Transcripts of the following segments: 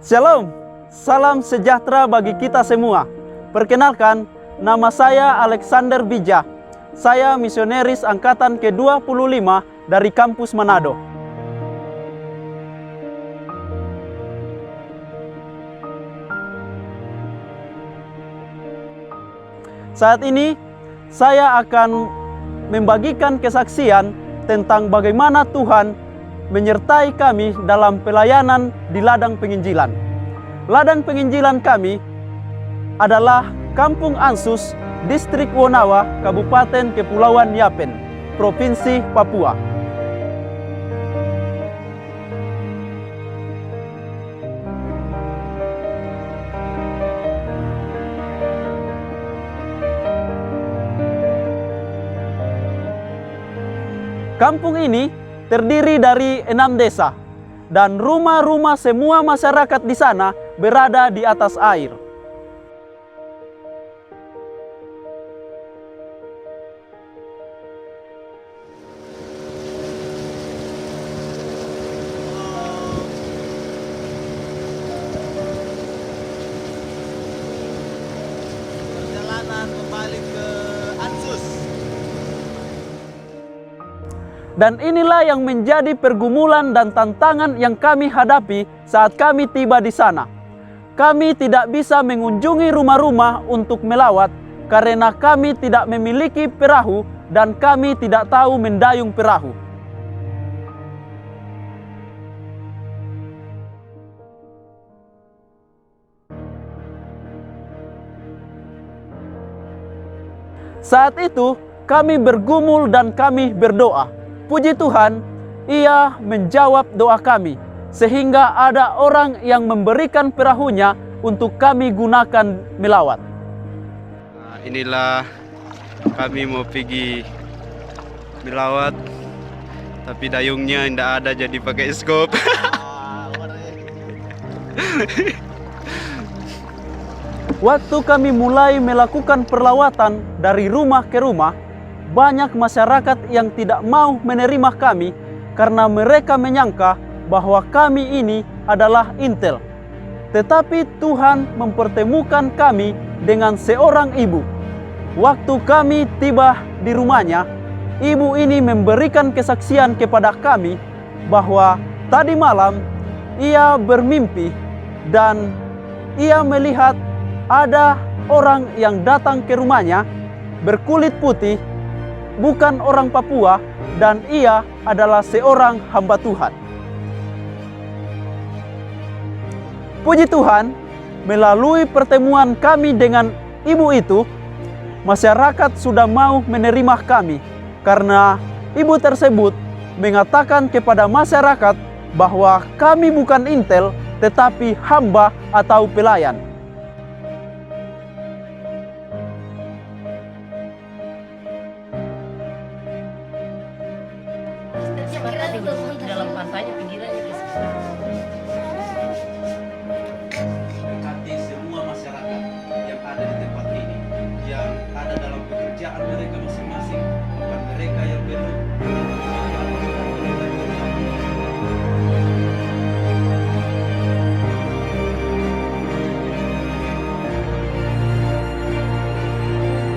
Shalom, salam sejahtera bagi kita semua. Perkenalkan, nama saya Alexander Bija. Saya misionaris angkatan ke-25 dari kampus Manado. Saat ini, saya akan membagikan kesaksian tentang bagaimana Tuhan menyertai kami dalam pelayanan di ladang penginjilan. Ladang penginjilan kami adalah Kampung Ansus, Distrik Wonawa, Kabupaten Kepulauan Yapen, Provinsi Papua. Kampung ini terdiri dari 6 desa, dan rumah-rumah semua masyarakat di sana berada di atas air. Perjalanan kembali ke Ansus. Dan inilah yang menjadi pergumulan dan tantangan yang kami hadapi saat kami tiba di sana. Kami tidak bisa mengunjungi rumah-rumah untuk melawat karena kami tidak memiliki perahu dan kami tidak tahu mendayung perahu. Saat itu kami bergumul dan kami berdoa. Puji Tuhan, Ia menjawab doa kami, sehingga ada orang yang memberikan perahunya untuk kami gunakan melawat. Nah, inilah kami mau pergi melawat, tapi dayungnya tidak ada jadi pakai skop. Waktu kami mulai melakukan perlawatan dari rumah ke rumah, banyak masyarakat yang tidak mau menerima kami karena mereka menyangka bahwa kami ini adalah intel. Tetapi Tuhan mempertemukan kami dengan seorang ibu. Waktu kami tiba di rumahnya, ibu ini memberikan kesaksian kepada kami bahwa tadi malam ia bermimpi dan ia melihat ada orang yang datang ke rumahnya berkulit putih, bukan orang Papua, dan ia adalah seorang hamba Tuhan. Puji Tuhan, melalui pertemuan kami dengan ibu itu, masyarakat sudah mau menerima kami karena ibu tersebut mengatakan kepada masyarakat bahwa kami bukan intel tetapi hamba atau pelayan. Di dalam pantainya pinggirannya Dekati semua masyarakat yang ada di tempat ini, yang ada dalam pekerjaan mereka masing-masing, bukan mereka yang belum.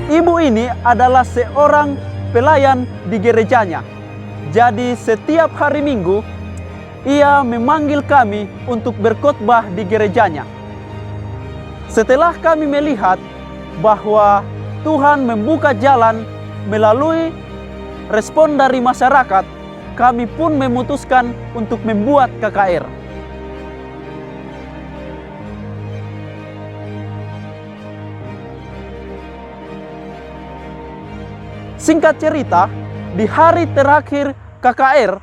Ibu ini adalah seorang pelayan di gerejanya. Jadi setiap hari Minggu, ia memanggil kami untuk berkhotbah di gerejanya. Setelah kami melihat bahwa Tuhan membuka jalan melalui respon dari masyarakat, kami pun memutuskan untuk membuat KKR. Singkat cerita, di hari terakhir KKR,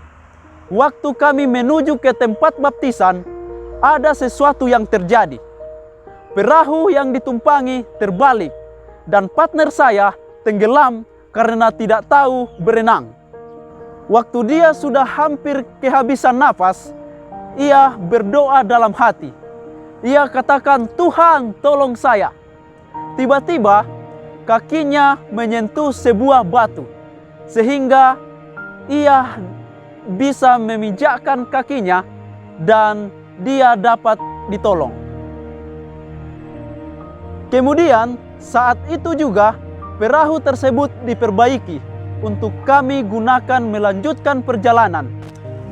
waktu kami menuju ke tempat baptisan, ada sesuatu yang terjadi. Perahu yang ditumpangi terbalik, dan partner saya tenggelam karena tidak tahu berenang. Waktu dia sudah hampir kehabisan nafas, ia berdoa dalam hati. Ia katakan, "Tuhan, tolong saya." Tiba-tiba, kakinya menyentuh sebuah batu, sehingga ia bisa memijakkan kakinya dan dia dapat ditolong. Kemudian saat itu juga perahu tersebut diperbaiki untuk kami gunakan melanjutkan perjalanan.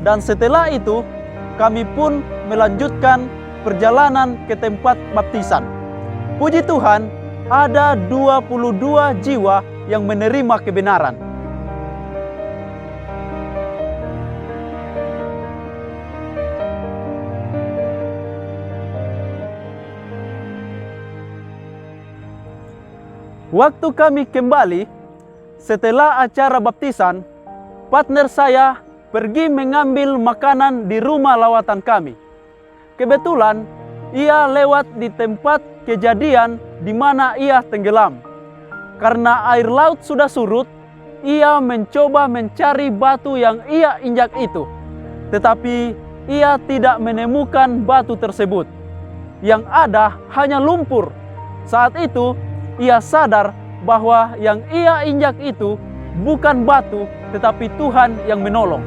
Dan setelah itu kami pun melanjutkan perjalanan ke tempat baptisan. Puji Tuhan, ada 22 jiwa yang menerima kebenaran. Waktu kami kembali setelah acara baptisan, partner saya pergi mengambil makanan di rumah lawatan kami. Kebetulan ia lewat di tempat kejadian di mana ia tenggelam. Karena air laut sudah surut, ia mencoba mencari batu yang ia injak itu. Tetapi ia tidak menemukan batu tersebut. Yang ada hanya lumpur. Saat itu ia sadar bahwa yang ia injak itu bukan batu, tetapi Tuhan yang menolong.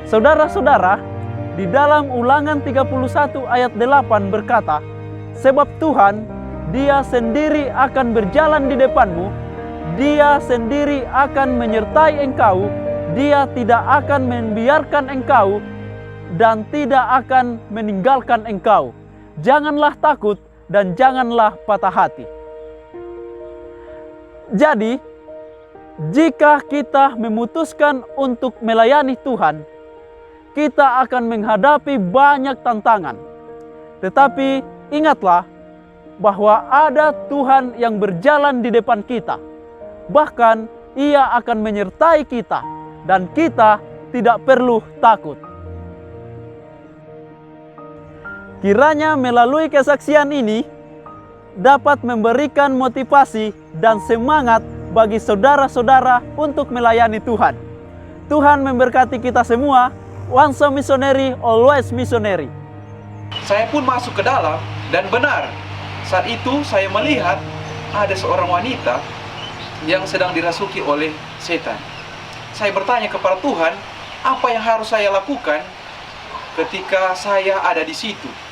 Saudara-saudara, di dalam Ulangan 31 ayat 8 berkata, sebab Tuhan, Dia sendiri akan berjalan di depanmu, Dia sendiri akan menyertai engkau, Dia tidak akan membiarkan engkau dan tidak akan meninggalkan engkau. Janganlah takut dan janganlah patah hati. Jadi, jika kita memutuskan untuk melayani Tuhan, kita akan menghadapi banyak tantangan. Tetapi ingatlah bahwa ada Tuhan yang berjalan di depan kita. Bahkan Ia akan menyertai kita dan kita tidak perlu takut. Kiranya melalui kesaksian ini dapat memberikan motivasi dan semangat bagi saudara-saudara untuk melayani Tuhan. Tuhan memberkati kita semua. Once a missionary, always missionary. Saya pun masuk ke dalam dan benar, saat itu saya melihat ada seorang wanita yang sedang dirasuki oleh setan. Saya bertanya kepada Tuhan, apa yang harus saya lakukan ketika saya ada di situ?